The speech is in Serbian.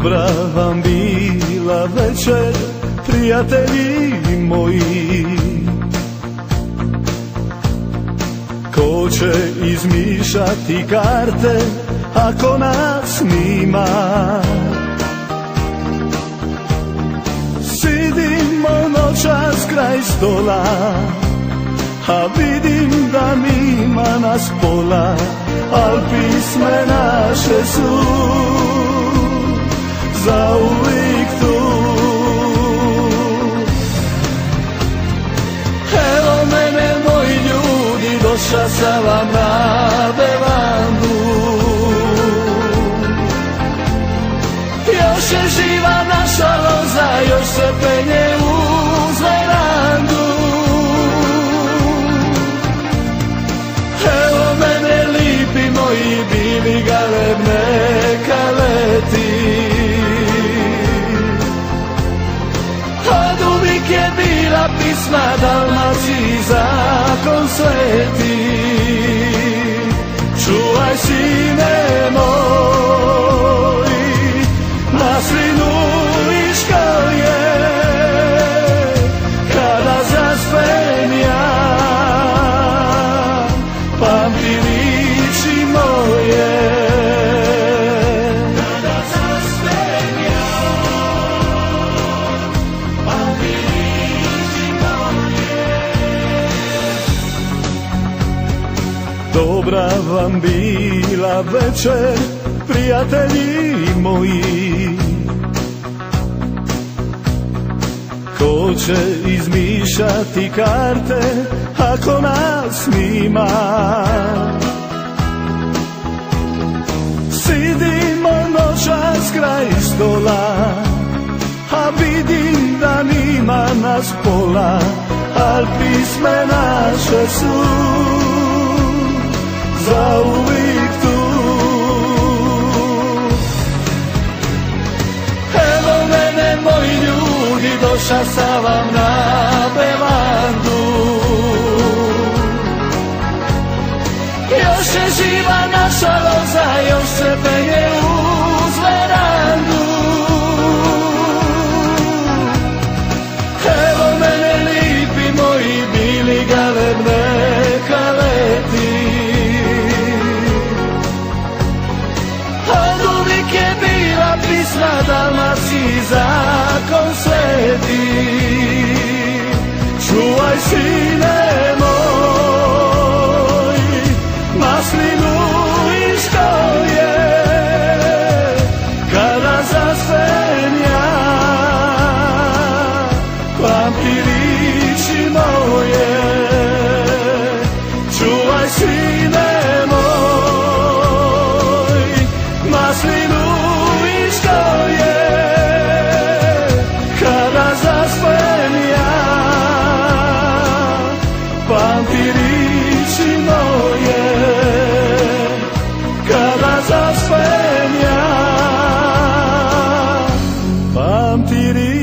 Dobra vam bila večer, prijatelji moji. Ko će izmišljati karte ako nas nima? Sidimo noćas kraj stola, a vidim da nima nas pola, al pisme naše su zauvijek tu. Evo mene moji ljudi, došao sam vam na bevandu. Još je živa naša loza, još se penje uz verandu. Evo mene lipi moji, bili galebne kaleti. Od uvijek je bila pisma Dalmaciji zakon sveti. Čuvaj sine moj maslinu i školje, kada zaspem ja, pamti riči moje. Kada zaspem ja, pamti riči moje. Dobra vam bila večer, prijatelji moji. Ko će izmišljati karte ako nas nima? Sidimo noćas kraj stola, a vidim da nima nas pola, al pisme naše su zauvijek tu. Evo mene moji ljudi, došao sam vam na bevandu. Još je živa naša loza, još se penje uz verandu. Evo mene lipi moji, bili galebne kaleti. Od uvijek je bila pisma Dalmaciji zakon sveti. Čuvaj sine moj maslinu i školje, kada zaspem ja, pamti riči moje. Čuvaj sine moj maslinu i školje, kada zaspem ja, pamti riči moje. Kada zaspem ja, pamti riči moje.